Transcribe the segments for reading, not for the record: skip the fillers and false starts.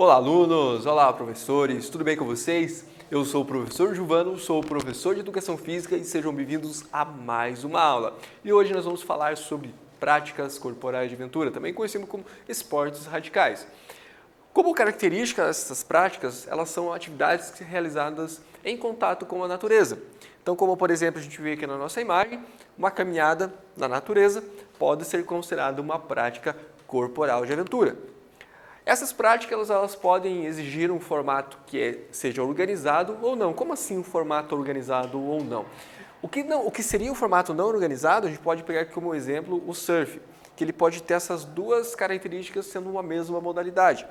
Olá, alunos! Olá, professores! Tudo bem com vocês? Eu sou o professor Giovano, sou professor de Educação Física e sejam bem-vindos a mais uma aula. E hoje nós vamos falar sobre práticas corporais de aventura, também conhecido como esportes radicais. Como característica dessas práticas, elas são atividades realizadas em contato com a natureza. Então, como por exemplo a gente vê aqui na nossa imagem, uma caminhada na natureza pode ser considerada uma prática corporal de aventura. Essas práticas elas podem exigir um formato que seja organizado ou não. Como assim um formato organizado ou não? O que seria um formato não organizado, a gente pode pegar como exemplo o surf, que ele pode ter essas duas características sendo uma mesma modalidade.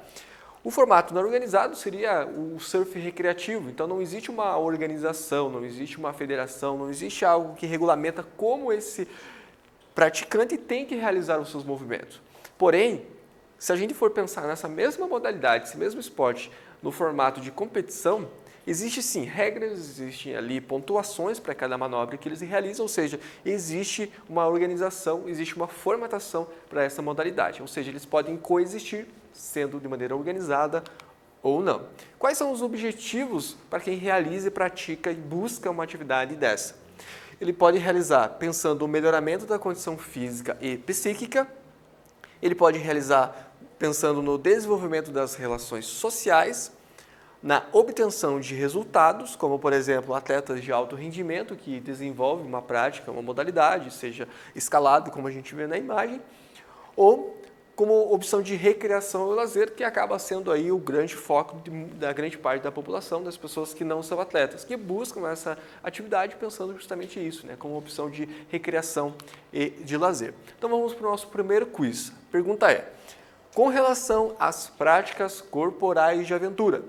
O formato não organizado seria o surf recreativo, então não existe uma organização, não existe uma federação, não existe algo que regulamenta como esse praticante tem que realizar os seus movimentos. Porém, se a gente for pensar nessa mesma modalidade, esse mesmo esporte, no formato de competição, existem sim regras, existem ali pontuações para cada manobra que eles realizam, ou seja, existe uma organização, existe uma formatação para essa modalidade, ou seja, eles podem coexistir, sendo de maneira organizada ou não. Quais são os objetivos para quem realiza, pratica e busca uma atividade dessa? Ele pode realizar pensando no melhoramento da condição física e psíquica, ele pode realizar pensando no desenvolvimento das relações sociais, na obtenção de resultados, como por exemplo atletas de alto rendimento que desenvolvem uma prática, uma modalidade, seja escalado, como a gente vê na imagem, ou como opção de recreação e lazer, que acaba sendo aí o grande foco da grande parte da população, das pessoas que não são atletas, que buscam essa atividade pensando justamente isso, né, como opção de recreação e de lazer. Então vamos para o nosso primeiro quiz. A pergunta é: com relação às práticas corporais de aventura,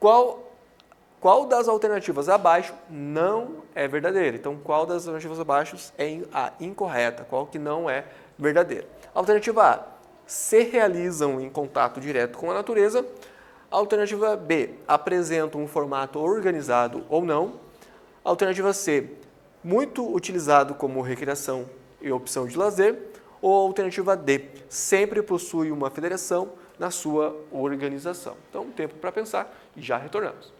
qual das alternativas abaixo não é verdadeira? Então, qual das alternativas abaixo é a incorreta? Qual que não é verdadeira? Alternativa A: se realizam em contato direto com a natureza. Alternativa B: apresentam um formato organizado ou não. Alternativa C: muito utilizado como recreação e opção de lazer. Ou alternativa D: sempre possui uma federação na sua organização. Então, um tempo para pensar e já retornamos.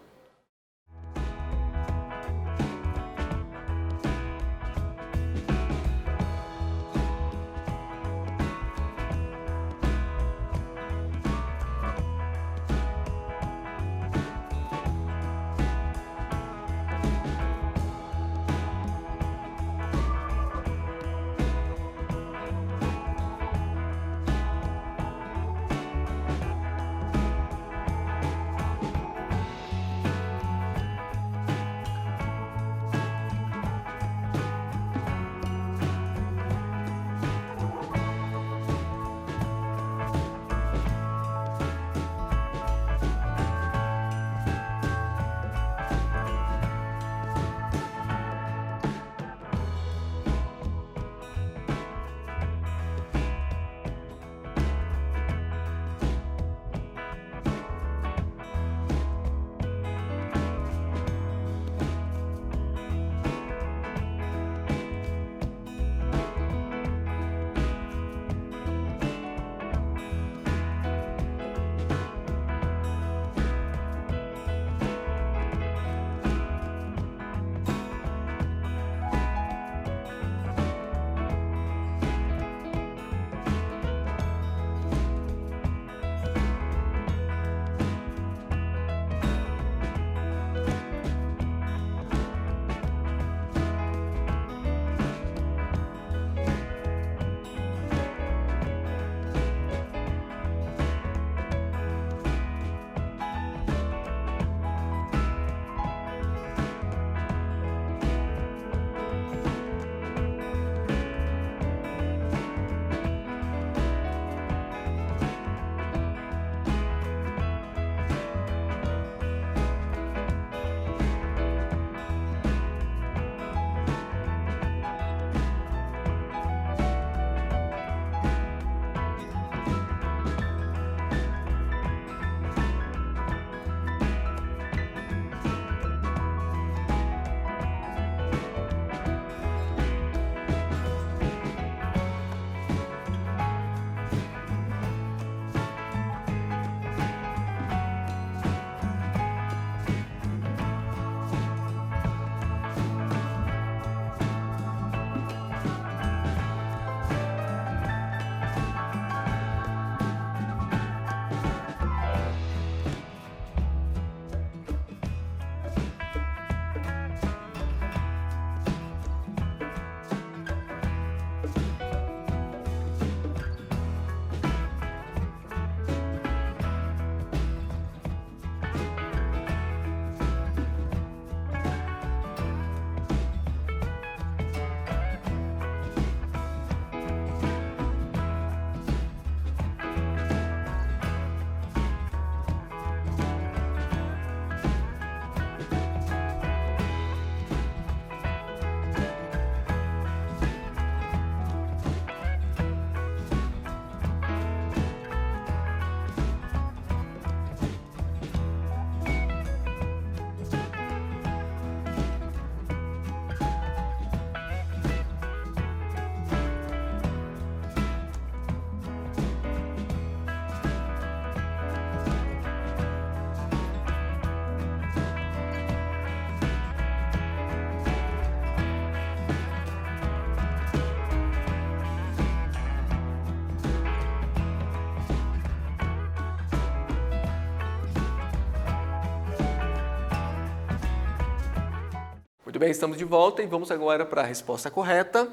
Muito bem, estamos de volta e vamos agora para a resposta correta.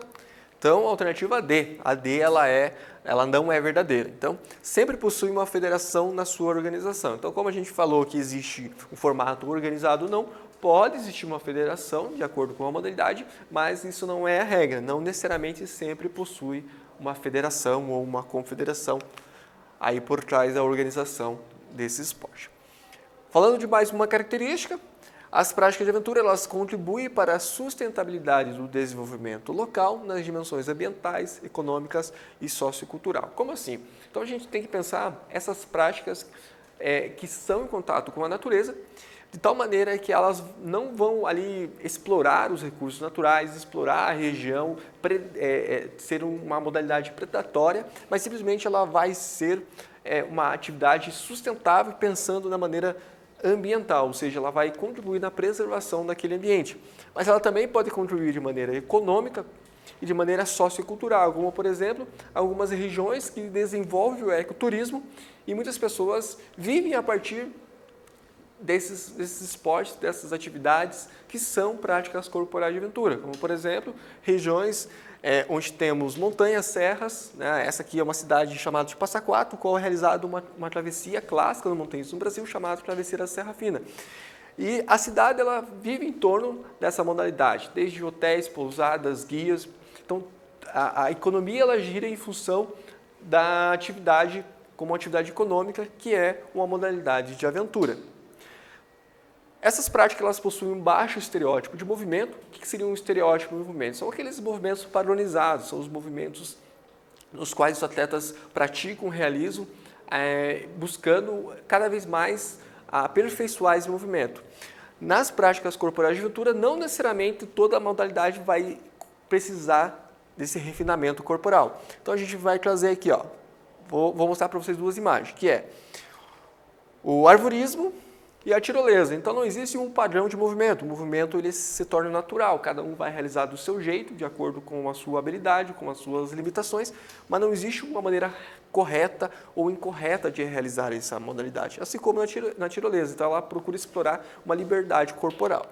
Então, a alternativa D. A D, ela não é verdadeira. Então, sempre possui uma federação na sua organização. Então, como a gente falou que existe um formato organizado ou não, pode existir uma federação de acordo com a modalidade, mas isso não é a regra. Não necessariamente sempre possui uma federação ou uma confederação aí por trás da organização desse esporte. Falando de mais uma característica, as práticas de aventura elas contribuem para a sustentabilidade do desenvolvimento local nas dimensões ambientais, econômicas e sociocultural. Como assim? Então a gente tem que pensar essas práticas que são em contato com a natureza, de tal maneira que elas não vão ali explorar os recursos naturais, explorar a região, ser uma modalidade predatória, mas simplesmente ela vai ser uma atividade sustentável pensando na maneira ambiental, ou seja, ela vai contribuir na preservação daquele ambiente. Mas ela também pode contribuir de maneira econômica e de maneira sociocultural, como, por exemplo, algumas regiões que desenvolvem o ecoturismo e muitas pessoas vivem a partir desses esportes, dessas atividades que são práticas corporais de aventura, como, por exemplo, regiões onde temos montanhas, serras, né? Essa aqui é uma cidade chamada de Passa Quatro, qual é realizada uma travessia clássica no montanhismo no Brasil, chamada Travessia da Serra Fina. E a cidade ela vive em torno dessa modalidade, desde hotéis, pousadas, guias. Então, a economia ela gira em função da atividade como uma atividade econômica, que é uma modalidade de aventura. Essas práticas elas possuem um baixo estereótipo de movimento. O que seria um estereótipo de movimento? São aqueles movimentos padronizados, são os movimentos nos quais os atletas praticam, realizam, buscando cada vez mais aperfeiçoar esse movimento. Nas práticas corporais de aventura, não necessariamente toda a modalidade vai precisar desse refinamento corporal. Então a gente vai trazer aqui, ó, vou mostrar para vocês duas imagens, que é o arvorismo e a tirolesa. Então não existe um padrão de movimento. O movimento ele se torna natural. Cada um vai realizar do seu jeito, de acordo com a sua habilidade, com as suas limitações, mas não existe uma maneira correta ou incorreta de realizar essa modalidade. Assim como na tirolesa. Então ela procura explorar uma liberdade corporal.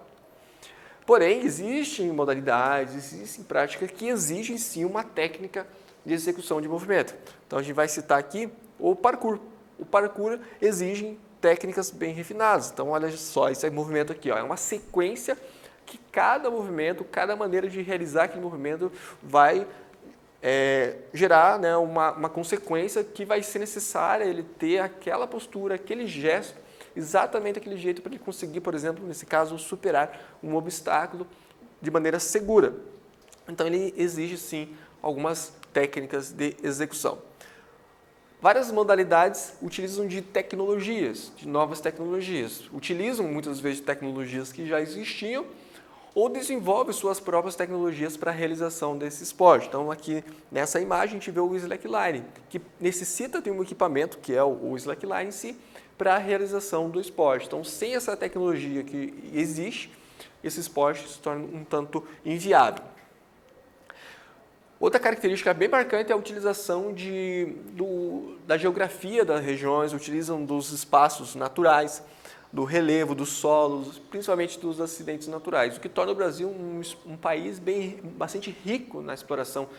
Porém, existem modalidades, existem práticas que exigem sim uma técnica de execução de movimento. Então a gente vai citar aqui o parkour. O parkour exige técnicas bem refinadas. Então, olha só, esse movimento aqui, ó, é uma sequência que cada movimento, cada maneira de realizar aquele movimento vai gerar, né, uma consequência que vai ser necessária ele ter aquela postura, aquele gesto, exatamente aquele jeito para ele conseguir, por exemplo, nesse caso, superar um obstáculo de maneira segura. Então, ele exige, sim, algumas técnicas de execução. Várias modalidades utilizam de tecnologias, de novas tecnologias. Utilizam muitas vezes tecnologias que já existiam ou desenvolvem suas próprias tecnologias para a realização desse esporte. Então, aqui nessa imagem, a gente vê o slackline, que necessita de um equipamento, que é o slackline em si, para a realização do esporte. Então, sem essa tecnologia que existe, esse esporte se torna um tanto inviável. Outra característica bem marcante é a utilização da geografia das regiões, utilizam dos espaços naturais, do relevo, dos solos, principalmente dos acidentes naturais, o que torna o Brasil um país bastante rico na exploração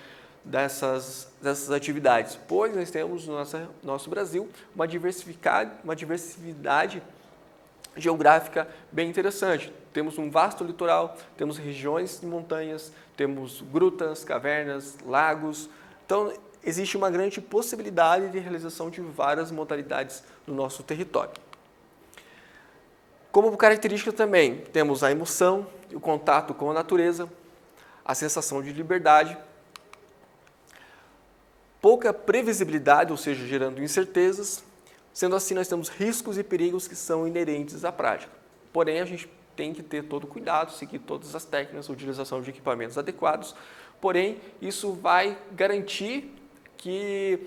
dessas atividades, pois nós temos no nosso Brasil uma diversidade geográfica bem interessante. Temos um vasto litoral, temos regiões de montanhas, temos grutas, cavernas, lagos. Então, existe uma grande possibilidade de realização de várias modalidades no nosso território. Como característica também, temos a emoção, o contato com a natureza, a sensação de liberdade, pouca previsibilidade, ou seja, gerando incertezas. Sendo assim, nós temos riscos e perigos que são inerentes à prática. Porém, a gente tem que ter todo cuidado, seguir todas as técnicas, a utilização de equipamentos adequados. Porém, isso vai garantir que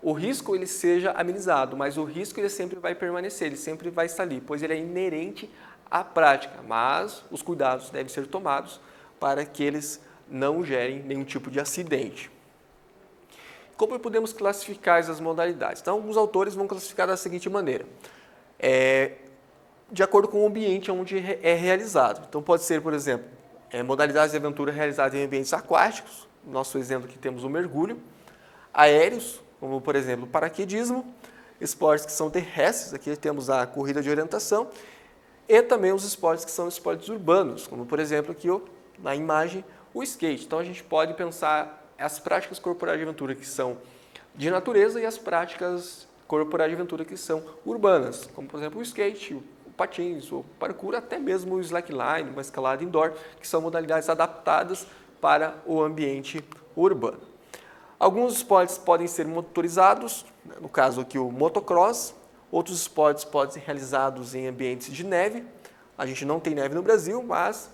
o risco ele seja amenizado, mas o risco ele sempre vai permanecer, ele sempre vai estar ali, pois ele é inerente à prática. Mas os cuidados devem ser tomados para que eles não gerem nenhum tipo de acidente. Como podemos classificar essas modalidades? Então, alguns autores vão classificar da seguinte maneira. De acordo com o ambiente onde é realizado. Então, pode ser, por exemplo, modalidades de aventura realizadas em ambientes aquáticos. No nosso exemplo aqui temos o mergulho. Aéreos, como por exemplo o paraquedismo. Esportes que são terrestres, aqui temos a corrida de orientação. E também os esportes que são esportes urbanos, como por exemplo aqui na imagem o skate. Então a gente pode pensar as práticas corporais de aventura que são de natureza e as práticas corporais de aventura que são urbanas, como por exemplo o skate, o patins, o parkour, até mesmo o slackline, uma escalada indoor, que são modalidades adaptadas para o ambiente urbano. Alguns esportes podem ser motorizados, no caso aqui o motocross. Outros esportes podem ser realizados em ambientes de neve. A gente não tem neve no Brasil, mas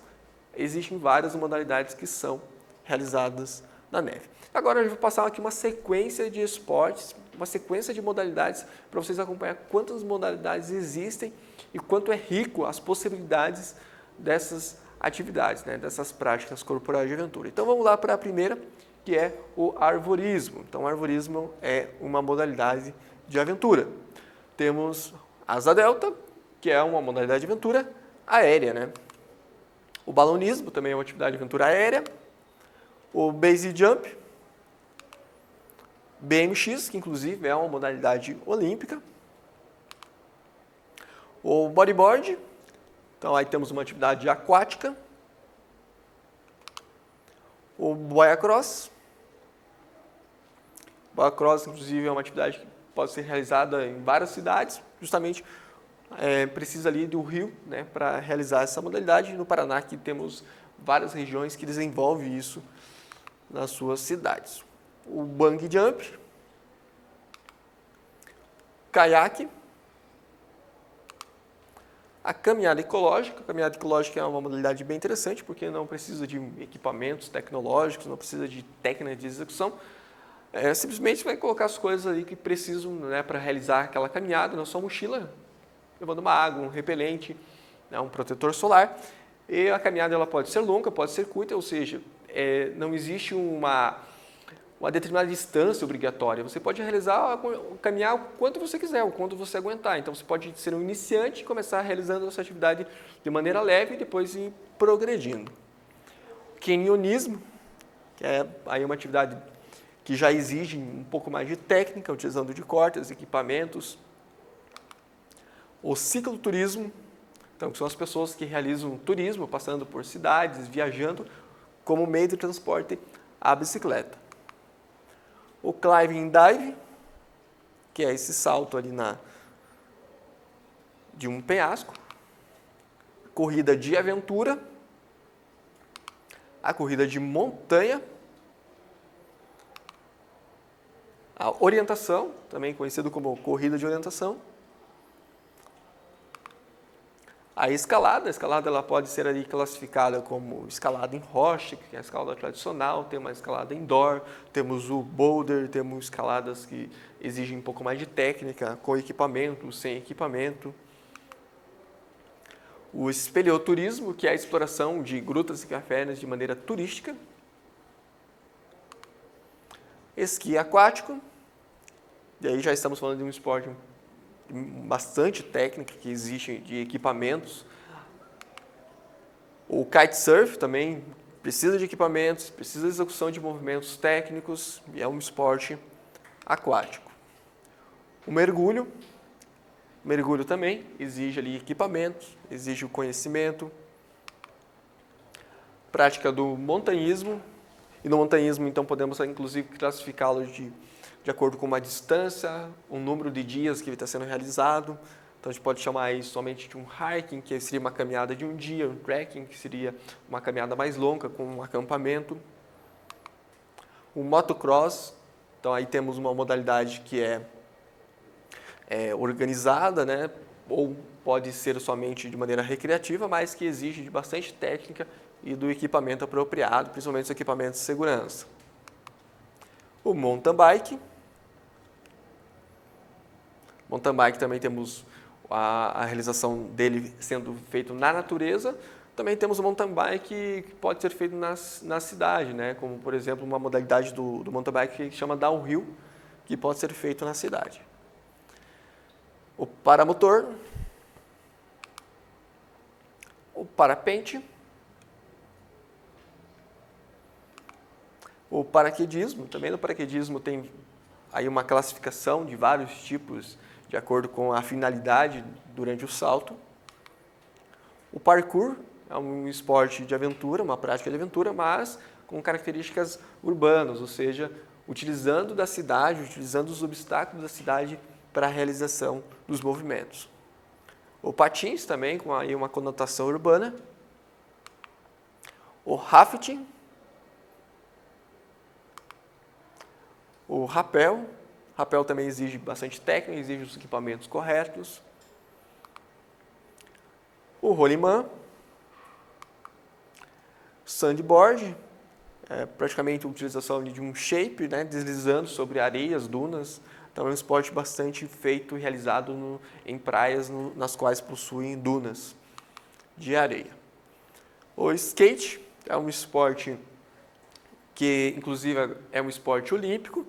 existem várias modalidades que são realizadas na neve. Agora eu vou passar aqui uma sequência de esportes, uma sequência de modalidades para vocês acompanhar quantas modalidades existem e quanto é rico as possibilidades dessas atividades, né, dessas práticas corporais de aventura. Então vamos lá para a primeira, que é o arvorismo. Então o arvorismo é uma modalidade de aventura. Temos asa delta, que é uma modalidade de aventura aérea, né? O balonismo também é uma atividade de aventura aérea. O base jump, BMX, que inclusive é uma modalidade olímpica. O bodyboard, então aí temos uma atividade aquática. O boia cross. Boia cross, inclusive, é uma atividade que pode ser realizada em várias cidades, justamente precisa ali do rio, né, para realizar essa modalidade. No Paraná aqui temos várias regiões que desenvolvem isso nas suas cidades. O bungee jump, caiaque, a caminhada ecológica. A caminhada ecológica é uma modalidade bem interessante, porque não precisa de equipamentos tecnológicos, não precisa de técnica de execução. Simplesmente vai colocar as coisas ali que precisam, né, para realizar aquela caminhada na sua mochila, levando uma água, um repelente, né, um protetor solar. E a caminhada ela pode ser longa, pode ser curta, ou seja, não existe uma determinada distância obrigatória. Você pode caminhar o quanto você quiser, o quanto você aguentar. Então você pode ser um iniciante e começar realizando essa atividade de maneira leve e depois ir progredindo. Canyonismo, que é aí uma atividade que já exige um pouco mais de técnica, utilizando de cordas, equipamentos. O cicloturismo, então, que são as pessoas que realizam turismo, passando por cidades, viajando, como meio de transporte a bicicleta. O climbing dive, que é esse salto ali de um penhasco. Corrida de aventura. A corrida de montanha. A orientação, também conhecido como corrida de orientação. A escalada ela pode ser ali classificada como escalada em rocha, que é a escalada tradicional, tem uma escalada indoor, temos o boulder, temos escaladas que exigem um pouco mais de técnica, com equipamento, sem equipamento. O espeleoturismo, que é a exploração de grutas e cavernas de maneira turística. Esqui aquático, e aí já estamos falando de um esporte bastante técnica que existe de equipamentos. O kitesurf também precisa de equipamentos, precisa de execução de movimentos técnicos e é um esporte aquático. O mergulho também exige ali equipamentos, exige o conhecimento. Prática do montanhismo, e no montanhismo então podemos inclusive classificá-lo de acordo com uma distância, um número de dias que ele está sendo realizado. Então a gente pode chamar isso somente de um hiking, que seria uma caminhada de um dia, um trekking, que seria uma caminhada mais longa, com um acampamento. O motocross, então aí temos uma modalidade que é organizada, né? Ou pode ser somente de maneira recreativa, mas que exige de bastante técnica e do equipamento apropriado, principalmente os equipamentos de segurança. O mountain bike. Mountain bike também temos a realização dele sendo feito na natureza. Também temos o mountain bike que pode ser feito na cidade, né? Como, por exemplo, uma modalidade do mountain bike que chama downhill, que pode ser feito na cidade. O paramotor, o parapente, O paraquedismo, também no paraquedismo tem aí uma classificação de vários tipos de acordo com a finalidade durante o salto. O parkour é um esporte de aventura, uma prática de aventura, mas com características urbanas, ou seja, utilizando da cidade, utilizando os obstáculos da cidade para a realização dos movimentos. O patins também, com aí uma conotação urbana. O rafting. O rapel. Rapel também exige bastante técnica, exige os equipamentos corretos. O rolimã. Sandboard. É praticamente a utilização de um shape, né, deslizando sobre areias, dunas. Então é um esporte bastante feito e realizado em praias nas quais possuem dunas de areia. O skate é um esporte que, inclusive, é um esporte olímpico,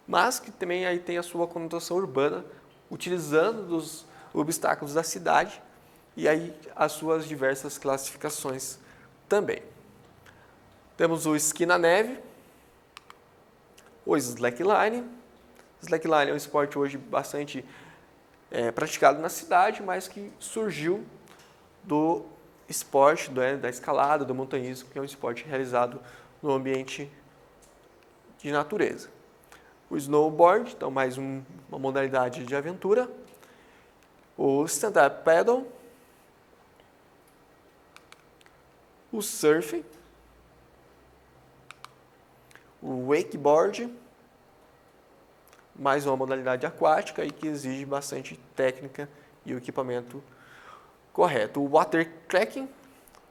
mas que também aí tem a sua conotação urbana, utilizando dos obstáculos da cidade e aí as suas diversas classificações também. Temos o esqui na neve, o slackline. Slackline é um esporte hoje bastante praticado na cidade, mas que surgiu do esporte, da escalada, do montanhismo, que é um esporte realizado no ambiente de natureza. O snowboard, então mais uma modalidade de aventura. O stand-up paddle. O surf. O wakeboard. Mais uma modalidade aquática e que exige bastante técnica e o equipamento correto. O water trekking.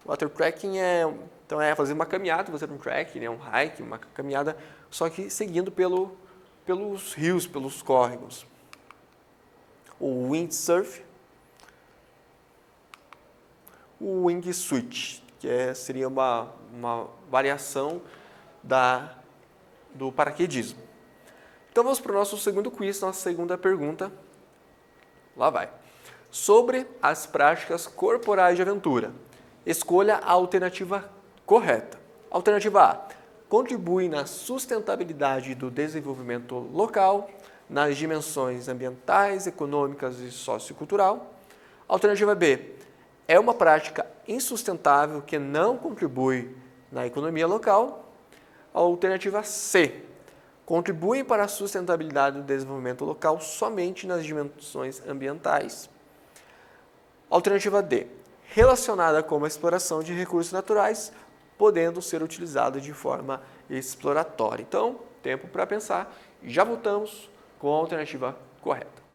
Water trekking é fazer uma caminhada, fazer um trek, né, um hike, uma caminhada, só que seguindo pelos rios, pelos córregos. O windsurf. O wingsuit, que seria uma variação do paraquedismo. Então vamos para o nosso segundo quiz, nossa segunda pergunta. Lá vai. Sobre as práticas corporais de aventura. Escolha a alternativa correta. Alternativa A. Contribui na sustentabilidade do desenvolvimento local, nas dimensões ambientais, econômicas e sociocultural. Alternativa B. É uma prática insustentável que não contribui na economia local. Alternativa C. Contribuem para a sustentabilidade do desenvolvimento local somente nas dimensões ambientais. Alternativa D. Relacionada com a exploração de recursos naturais, podendo ser utilizada de forma exploratória. Então, tempo para pensar. Já voltamos com a alternativa correta.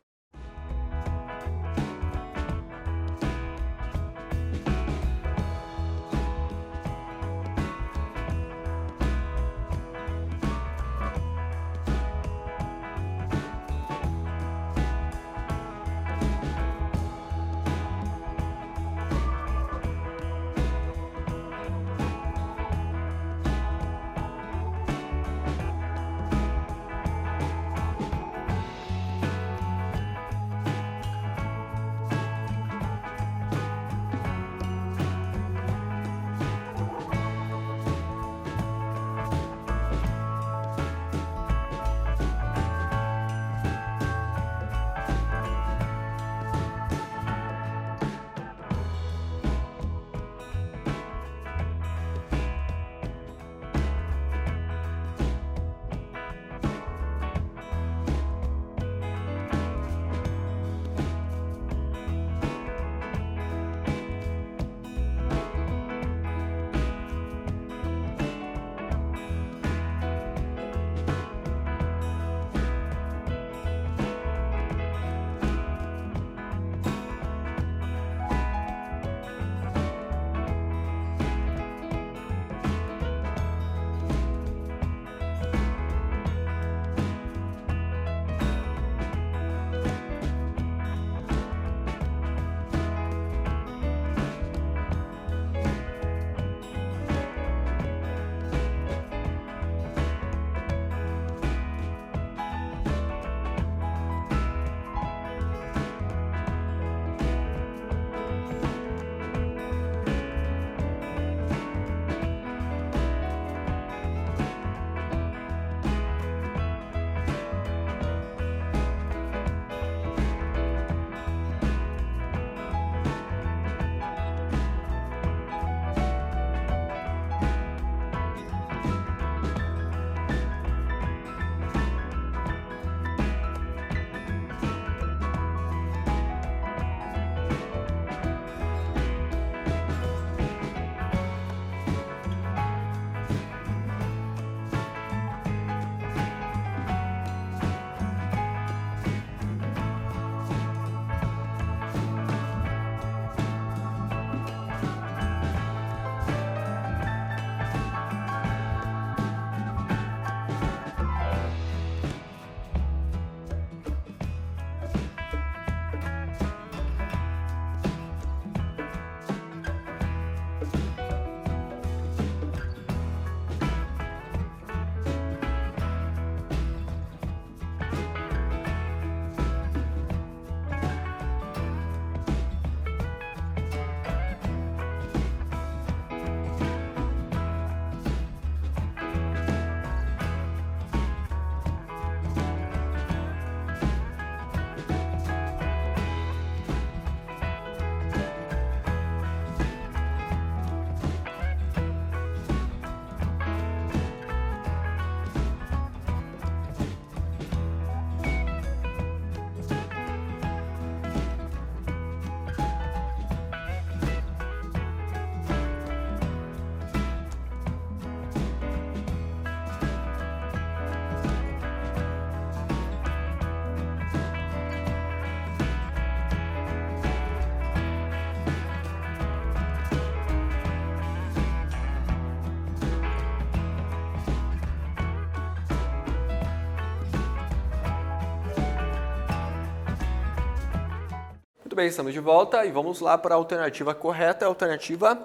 Muito bem, estamos de volta e vamos lá para a alternativa correta, a alternativa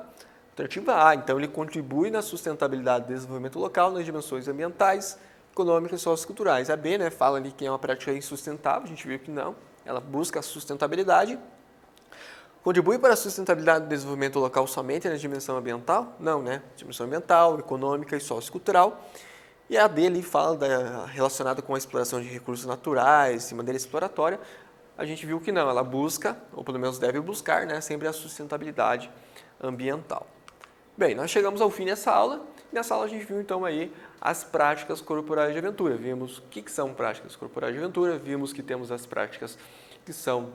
A. Então, ele contribui na sustentabilidade do desenvolvimento local nas dimensões ambientais, econômicas e socioculturais. A B, fala ali que é uma prática insustentável, a gente viu que não, ela busca a sustentabilidade. Contribui para a sustentabilidade do desenvolvimento local somente na dimensão ambiental? Não, dimensão ambiental, econômica e sociocultural. E a D ali fala relacionada com a exploração de recursos naturais, de maneira exploratória. A gente viu que não, ela busca, ou pelo menos deve buscar, sempre a sustentabilidade ambiental. Bem, nós chegamos ao fim dessa aula. Nessa aula a gente viu então aí as práticas corporais de aventura. Vimos o que são práticas corporais de aventura, vimos que temos as práticas que são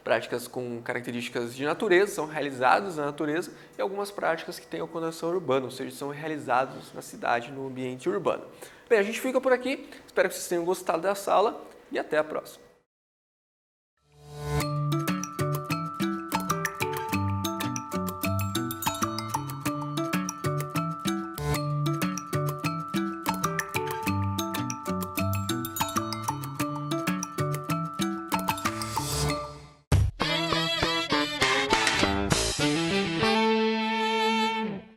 práticas com características de natureza, são realizadas na natureza, e algumas práticas que têm a conotação urbana, ou seja, são realizadas na cidade, no ambiente urbano. Bem, a gente fica por aqui, espero que vocês tenham gostado dessa aula e até a próxima.